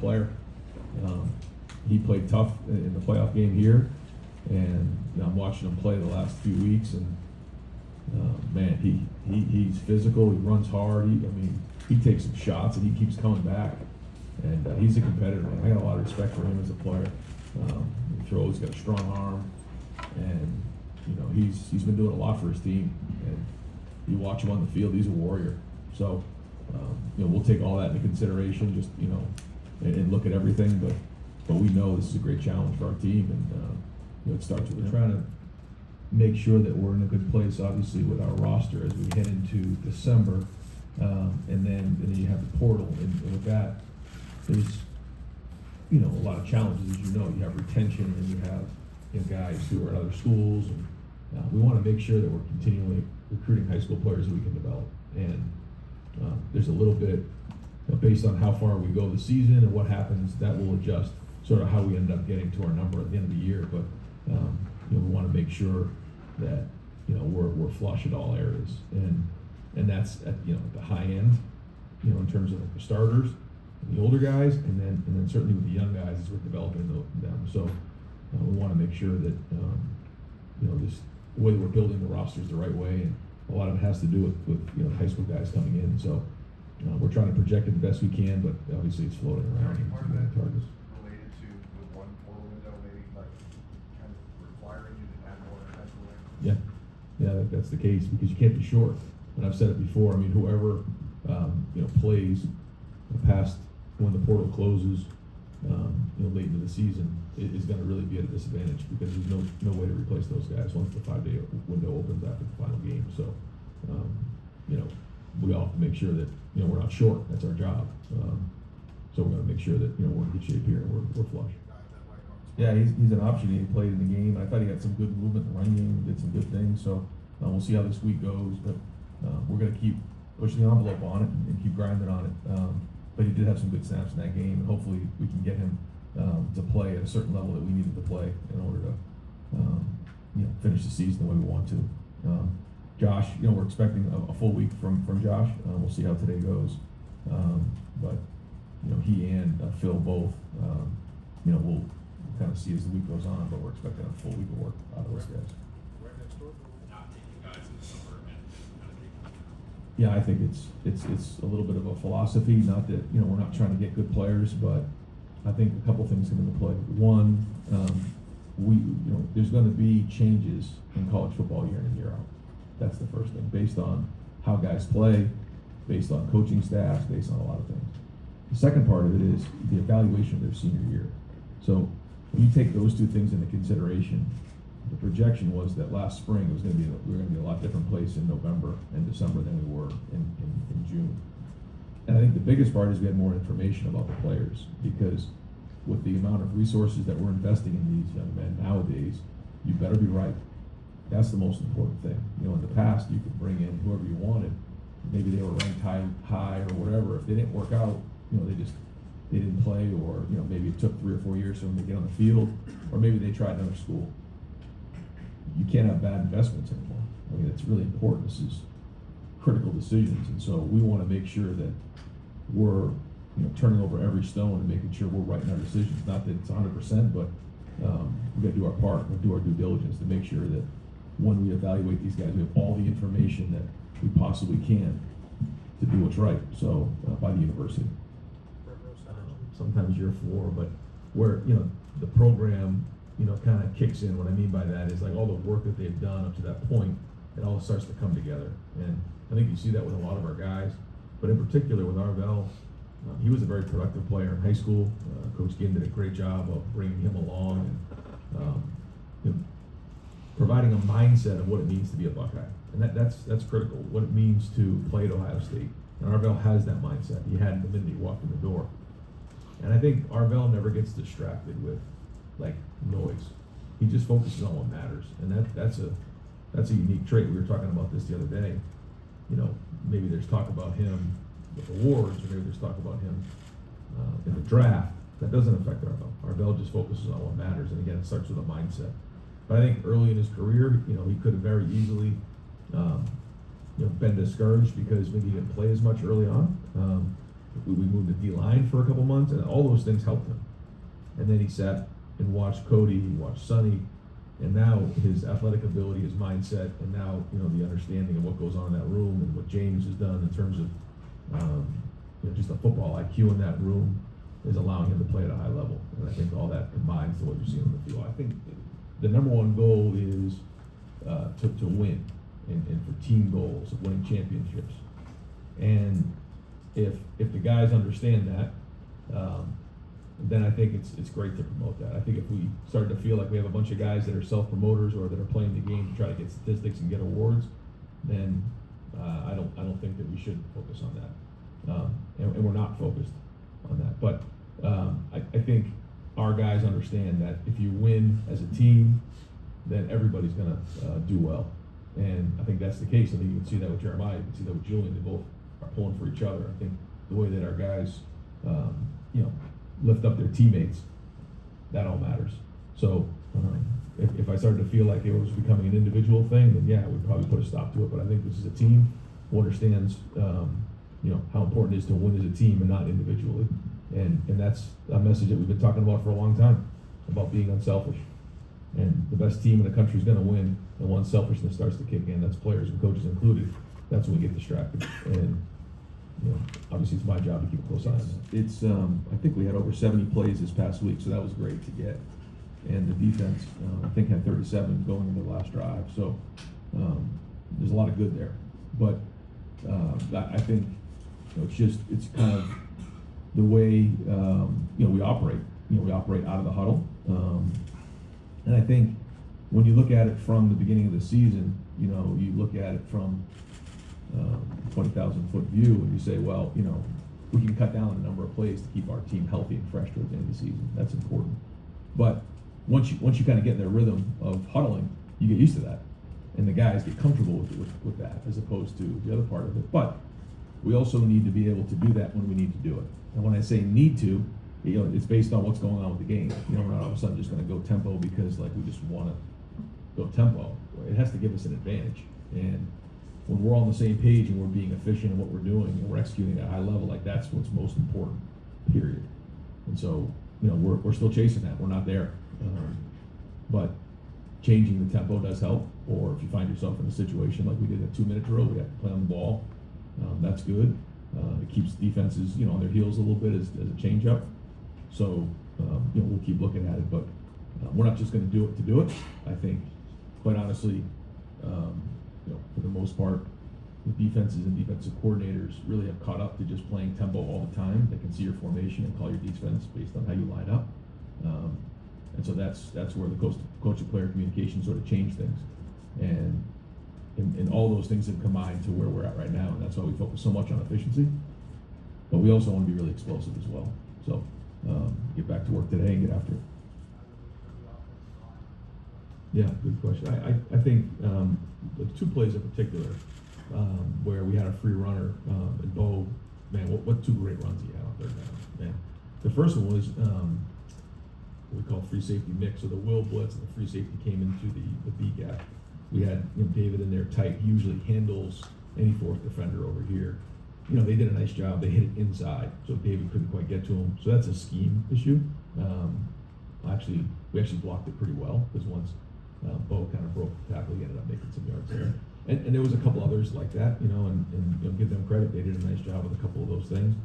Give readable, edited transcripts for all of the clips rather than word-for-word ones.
player. He played tough in the playoff game here, and I'm watching him play the last few weeks, and man, he's physical. He runs hard. He takes some shots and he keeps coming back, and he's a competitor. I got a lot of respect for him as a player. He throws, got a strong arm, and he's been doing a lot for his team. And you watch him on the field; he's a warrior. So we'll take all that into consideration, just and look at everything. But we know this is a great challenge for our team, and it starts with trying to make sure that we're in a good place, obviously, with our roster as we head into December, and then you have the portal, and with that, there's a lot of challenges. As you have retention, and you have guys who are at other schools, and we want to make sure that we're continually recruiting high school players that we can develop. And there's a little bit based on how far we go this season and what happens, that will adjust sort of how we end up getting to our number at the end of the year. But we want to make sure that we're flush at all areas, and that's at the high end, in terms of the starters, the older guys, and then certainly with the young guys as we're developing them. So we want to make sure that this the way we're building the roster is the right way, and a lot of it has to do with high school guys coming in. So we're trying to project it the best we can, but obviously it's floating around. Part of that targets related to the one portal window, maybe like kind of requiring you to have more high school guys? Yeah, that's the case, because you can't be short. And I've said it before. Whoever plays past when the portal closes, late into the season, is going to really be at a disadvantage, because there's no way to replace those guys once the 5-day window opens after the final game. So, we all have to make sure that we're not short. That's our job. So we're going to make sure that we're in good shape here and we're flush. Yeah, he's an option. He played in the game. I thought he had some good movement in the running game, did some good things. So we'll see how this week goes. But we're going to keep pushing the envelope on it and keep grinding on it. But he did have some good snaps in that game, and hopefully we can get him to play at a certain level that we needed to play in order to finish the season the way we want to. Josh, we're expecting a full week from Josh. We'll see how today goes. But he and Phil both, we'll kind of see as the week goes on, but we're expecting a full week of work out of those guys. Yeah, I think it's a little bit of a philosophy. Not that we're not trying to get good players, but I think a couple things come into play. One, there's going to be changes in college football year in and year out. That's the first thing, based on how guys play, based on coaching staffs, based on a lot of things. The second part of it is the evaluation of their senior year. So when you take those two things into consideration, the projection was that last spring we were going to be a lot different place in November and December than we were in June. And I think the biggest part is we had more information about the players, because with the amount of resources that we're investing in these young men nowadays, you better be right. That's the most important thing. In the past, you could bring in whoever you wanted. Maybe they were ranked high or whatever. If they didn't work out, they didn't play, or maybe it took 3 or 4 years for them to get on the field, or maybe they tried another school. You can't have bad investments anymore. It's really important. This is critical decisions, and so we want to make sure that we're turning over every stone and making sure we're right in our decisions. Not that it's 100%, but we got to do our part. We do our due diligence to make sure that when we evaluate these guys, we have all the information that we possibly can to do what's right. So by the university. Sometimes year 4, but where the program kind of kicks in. What I mean by that is like all the work that they've done up to that point, it all starts to come together. And I think you see that with a lot of our guys, but in particular with Arvell. He was a very productive player in high school. Coach Ginn did a great job of bringing him along and providing a mindset of what it means to be a Buckeye. And that's critical, what it means to play at Ohio State. And Arvell has that mindset. He had it the minute he walked in the door. And I think Arvell never gets distracted with noise. He just focuses on what matters. And that's a unique trait. We were talking about this the other day. Maybe there's talk about him with awards, or maybe there's talk about him in the draft. That doesn't affect Arvell. Arvell just focuses on what matters, and again, it starts with a mindset. But I think early in his career, he could have very easily, been discouraged because maybe he didn't play as much early on. we moved the D-line for a couple months, and all those things helped him. And then he sat and watched Cody, he watched Sonny, and now his athletic ability, his mindset, and now, you know, the understanding of what goes on in that room and what James has done in terms of, you know, just the football IQ in that room is allowing him to play at a high level. And I think all that combines to what you're seeing on the field. I think the number one goal is to win and for team goals of winning championships. And if the guys understand that, then I think it's great to promote that. I think if we start to feel like we have a bunch of guys that are self-promoters or that are playing the game to try to get statistics and get awards, then I don't think that we should focus on that. And we're not focused on that. But I think our guys understand that if you win as a team, then everybody's gonna do well. And I think that's the case. I think you can see that with Jeremiah, you can see that with Julian. They both are pulling for each other. I think the way that our guys, you know, lift up their teammates, that all matters. So if I started to feel like it was becoming an individual thing, then yeah, we'd probably put a stop to it. But I think this is a team who understands, you know, how important it is to win as a team and not individually. And that's a message that we've been talking about for a long time, about being unselfish. And the best team in the country is going to win, and once selfishness starts to kick in, that's players and coaches included, that's when we get distracted. And you know, obviously it's my job to keep a close eye on that. It's I think we had over 70 plays this past week, so that was great to get. And the defense, I think, had 37 going into the last drive. So there's a lot of good there. But I think, you know, it's kind of the way you know, we operate. You know, we operate out of the huddle. And I think when you look at it from the beginning of the season, you know, you look at it from 20,000 foot view, and you say, well, you know, we can cut down the number of plays to keep our team healthy and fresh towards the end of the season. That's important. But once you kind of get in their rhythm of huddling, you get used to that, and the guys get comfortable with that, as opposed to the other part of it. But we also need to be able to do that when we need to do it. And when I say need to, you know, it's based on what's going on with the game. You know, we're not all of a sudden just going to go tempo because like we just want to go tempo. It has to give us an advantage. And when we're all on the same page and we're being efficient in what we're doing and we're executing at a high level, like that's what's most important, period. And so, you know, we're still chasing that. We're not there. But changing the tempo does help. Or if you find yourself in a situation like we did a 2-minute drill, we have to play on the ball. That's good. It keeps defenses, you know, on their heels a little bit as a change up. So, you know, we'll keep looking at it, but we're not just going to do it to do it. I think, quite honestly, you know, for the most part, the defenses and defensive coordinators really have caught up to just playing tempo all the time. They can see your formation and call your defense based on how you line up. And so that's where the coach and player communication sort of changed things. And all those things have combined to where we're at right now, and that's why we focus so much on efficiency. But we also want to be really explosive as well. So get back to work today and get after it. Yeah, good question. I think the 2 plays in particular where we had a free runner and Bo, man, what 2 great runs he had on third down, man. The first one was what we call free safety mix. So the will blitz and the free safety came into the B gap. We had, you know, David in there tight. He usually handles any fourth defender over here. You know, they did a nice job. They hit it inside, so David couldn't quite get to him. So that's a scheme issue. We actually blocked it pretty well because once Bo kind of broke the tackle, he ended up making some yards there. And there was a couple others like that, you know, and you know, give them credit. They did a nice job with a couple of those things.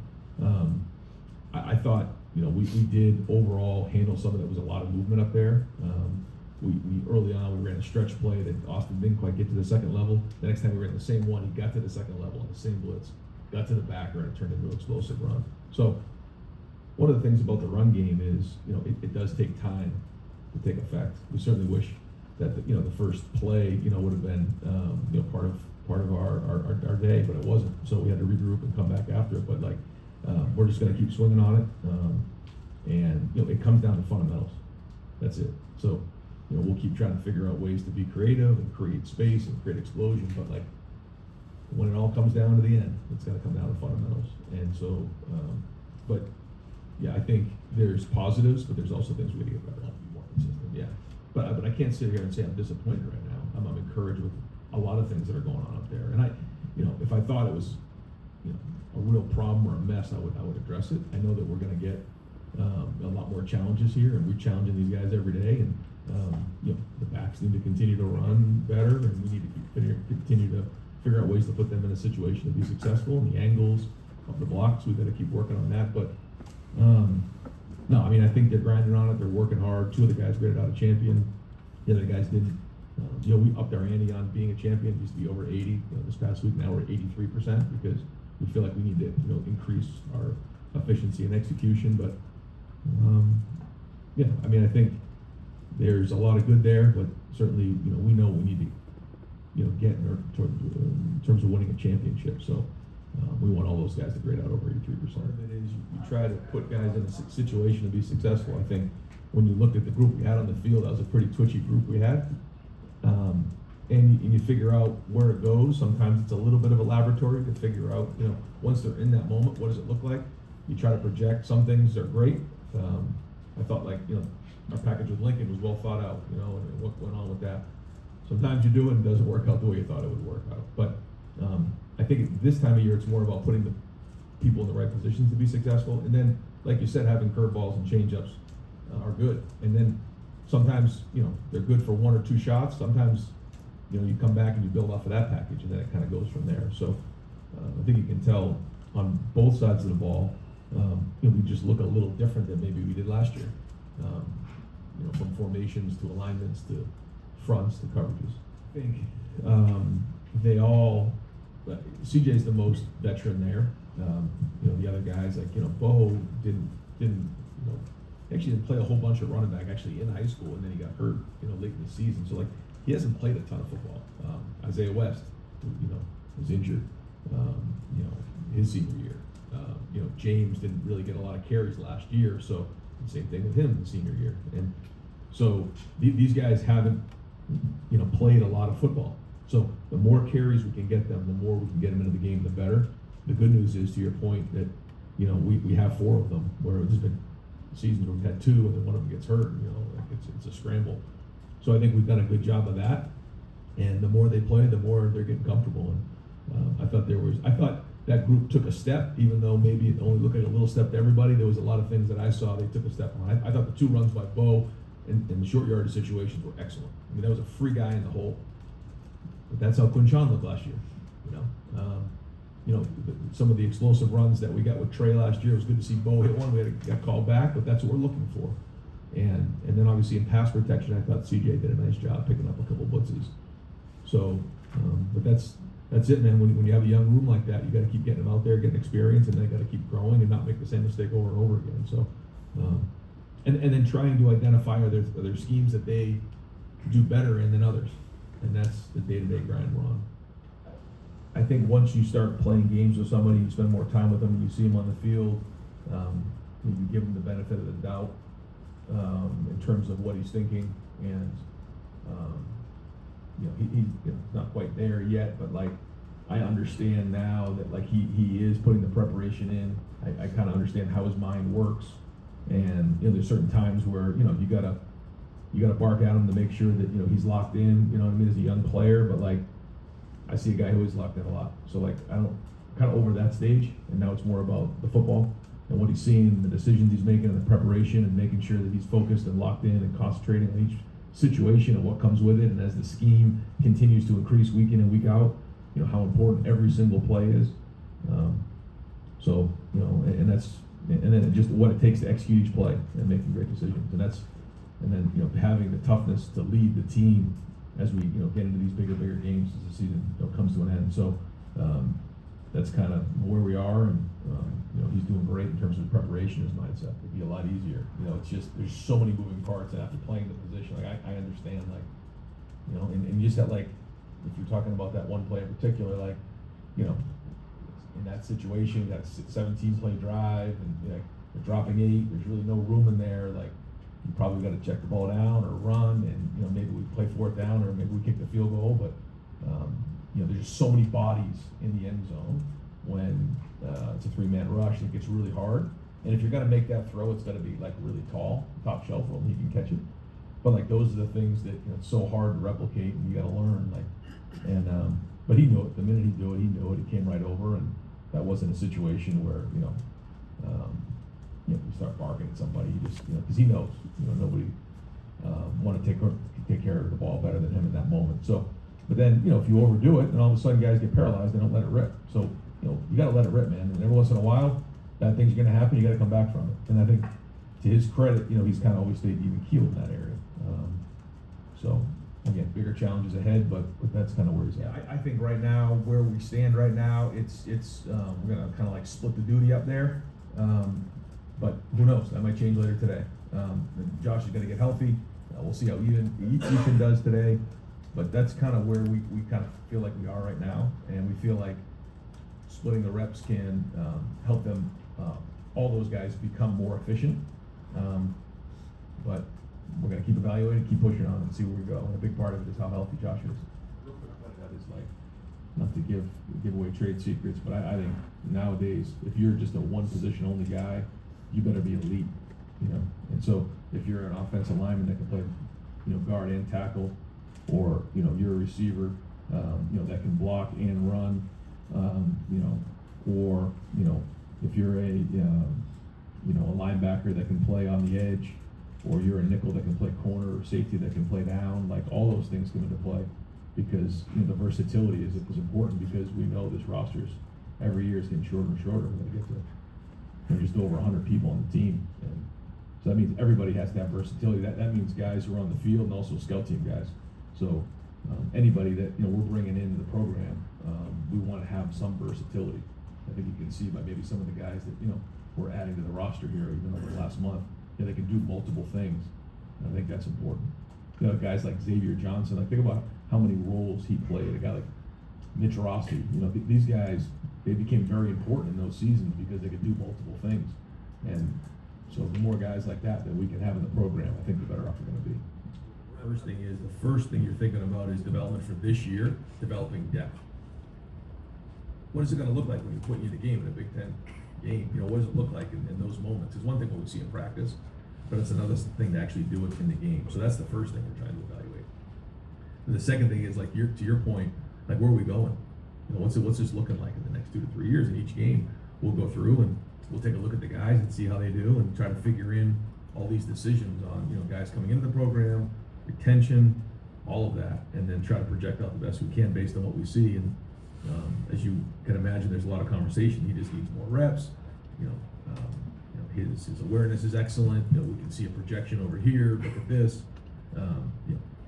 I thought, you know, we did overall handle some of that. Was a lot of movement up there. We early on we ran a stretch play that Austin didn't quite get to the second level. The next time we ran the same one, he got to the second level on the same blitz, got to the backer, and it turned into an explosive run. So one of the things about the run game is, you know, it does take time to take effect. We certainly wish that the first play, you know, would have been you know, part of our day, but it wasn't. So we had to regroup and come back after it. But like we're just going to keep swinging on it, and you know, it comes down to fundamentals. That's it. So you know, we'll keep trying to figure out ways to be creative and create space and create explosion. But like when it all comes down to the end, it's going to come down to fundamentals. And so, but yeah, I think there's positives, but there's also things we got to get better at, be more consistent. Yeah. But I can't sit here and say I'm disappointed right now. I'm encouraged with a lot of things that are going on up there. And you know, if I thought it was you know, a real problem or a mess, I would address it. I know that we're gonna get, a lot more challenges here, and we're challenging these guys every day, and, you know, the backs need to continue to run better, and we need to continue to figure out ways to put them in a situation to be successful, and the angles of the blocks, we've gotta keep working on that, but, no, I mean, I think they're grinding on it, they're working hard. Two of the guys graded out a champion, the other guys didn't. You know, we upped our ante on being a champion. It used to be over 80, you know, this past week. Now we're at 83% because we feel like we need to, you know, increase our efficiency and execution. But yeah, I mean, I think there's a lot of good there, but certainly, you know we need to, you know, get in terms of winning a championship. So we want all those guys to grade out over 83%. Part of it is you try to put guys in a situation to be successful. I think when you looked at the group we had on the field, that was a pretty twitchy group we had. And you figure out where it goes. Sometimes it's a little bit of a laboratory to figure out, you know, once they're in that moment, what does it look like? You try to project. Some things are great. I thought, like, you know, our package with Lincoln was well thought out, you know, and what went on with that. Sometimes you do it and it doesn't work out the way you thought it would work out. But I think at this time of year, it's more about putting the people in the right positions to be successful. And then, like you said, having curveballs and changeups are good. And then sometimes, you know, they're good for one or two shots. Sometimes, you know, you come back and you build off of that package, and then it kind of goes from there. So I think you can tell on both sides of the ball, you know, we just look a little different than maybe we did last year. You know, from formations to alignments to fronts to coverages. I think they all, CJ's the most veteran there. You know, the other guys, like, you know, Bo didn't, you know, actually didn't play a whole bunch of running back actually in high school, and then he got hurt, you know, late in the season. So, like, he hasn't played a ton of football. Isaiah West, you know, was injured, you know, his senior year. You know, James didn't really get a lot of carries last year, so same thing with him the senior year. And so these guys haven't, you know, played a lot of football. So the more carries we can get them, the more we can get them into the game, the better. The good news is, to your point, that, you know, we have 4 of them, where there's been seasons where we've had 2 and then one of them gets hurt, you know, like it's a scramble. So I think we've done a good job of that. And the more they play, the more they're getting comfortable. And I thought that group took a step, even though maybe it only looked like a little step to everybody. There was a lot of things that I saw they took a step on. I thought the 2 runs by Bo in the short yardage situations were excellent. I mean, that was a free guy in the hole. But that's how Quinshawn looked last year, you know. You know, some of the explosive runs that we got with Trey last year, it was good to see Bo hit one. We got called back, but that's what we're looking for. And then obviously in pass protection, I thought CJ did a nice job picking up a couple blitzes. So, but that's it, man. When you have a young room like that, you got to keep getting them out there, getting experience, and they got to keep growing and not make the same mistake over and over again. So, and then trying to identify are there schemes that they do better in than others, and that's the day-to-day grind we're on. I think once you start playing games with somebody, you spend more time with them, and you see them on the field, you give them the benefit of the doubt in terms of what he's thinking, and you know, he's you know, not quite there yet, but like I understand now that like he is putting the preparation in. I kind of understand how his mind works, and you know, there's certain times where you know you gotta bark at him to make sure that you know he's locked in. You know what I mean, as a young player, but like I see a guy who is locked in a lot. So like I'm kind of over that stage, and now it's more about the football and what he's seeing, the decisions he's making, and the preparation, and making sure that he's focused and locked in and concentrating on each situation and what comes with it. And as the scheme continues to increase week in and week out, you know how important every single play is. So you know, and then just what it takes to execute each play and making great decisions. And then you know having the toughness to lead the team as we you know get into these bigger games as the season you know, comes to an end. So that's kind of where we are, and you know he's doing great in terms of preparation. His mindset it'd be a lot easier. You know, it's just there's so many moving parts after playing the position. Like I understand, like you know, and you just got like if you're talking about that one play in particular, like you know, in that situation, you got a 17-play drive, and you know, they're dropping 8. There's really no room in there. Like you probably got to check the ball down or run, and you know maybe we play 4th down, or maybe we kick the field goal, but. You know, there's just so many bodies in the end zone when it's a 3-man rush. It gets really hard, and if you're gonna make that throw, it's gotta be like really tall, top shelf, where he can catch it. But like those are the things that you know, it's so hard to replicate, and you gotta learn. Like, and but he knew it the minute he knew it. He knew it. He came right over, and that wasn't a situation where, you start barking at somebody, you just, cause he knows, nobody, wanna take care of the ball better than him in that moment, so. But then, if you overdo it, and all of a sudden guys get paralyzed, they don't let it rip, so, you gotta let it rip, man, and every once in a while, bad things are gonna happen, you gotta come back from it, and I think, to his credit, he's kinda always stayed even keeled in that area, so, again, bigger challenges ahead, but that's kinda where he's Yeah, at. I think right now, where we stand right now, it's, we're gonna kinda like split the duty up there. But who knows, that might change later today. And Josh is gonna get healthy, we'll see how Ethan does today. But that's kinda where we kinda feel like we are right now, and we feel like splitting the reps can, help them, all those guys become more efficient. But we're gonna keep evaluating, keep pushing on and see where we go. And a big part of it is how healthy Josh is. Real quick, that is like, not to give away trade secrets, but I think nowadays, if you're just a one position only guy, you better be elite, And so if you're an offensive lineman that can play, guard and tackle, or, you're a receiver, that can block and run, or, if you're a linebacker that can play on the edge, or you're a nickel that can play corner, or safety that can play down, like all those things come into play. Because, the versatility is important, because we know this roster's every year is getting shorter and shorter. We're gonna get to, just over 100 people on the team, and so that means everybody has to have versatility. That means guys who are on the field and also scout team guys. So anybody that we're bringing into the program, we want to have some versatility. I think you can see by maybe some of the guys that we're adding to the roster here, even over the last month, they can do multiple things. And I think that's important. Guys like Xavier Johnson, like think about how many roles he played. A guy like Mitch Rossi, these guys, they became very important in those seasons because they could do multiple things. And so the more guys like that we can have in the program, I think the better off we're gonna be. The first thing you're thinking about is development for this year, developing depth. What is it gonna look like when you're putting you in the game in a Big Ten game? What does it look like in those moments? It's one thing what we see in practice, but it's another thing to actually do it in the game. So that's the first thing we're trying to evaluate. And the second thing is like to your point, like where are we going? What's this looking like in the next 2 to 3 years? In each game, we'll go through and we'll take a look at the guys and see how they do, and try to figure in all these decisions on guys coming into the program, retention, all of that, and then try to project out the best we can based on what we see. And as you can imagine, there's a lot of conversation. He just needs more reps. His awareness is excellent. We can see a projection over here. Look at this.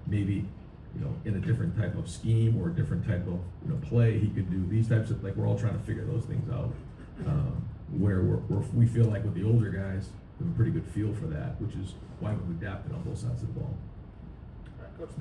Maybe in a different type of scheme or a different type of play, he could do these types of, like, we're all trying to figure those things out. Where we feel like with the older guys, we have a pretty good feel for that, which is why we've adapted on both sides of the ball. All right, Coach,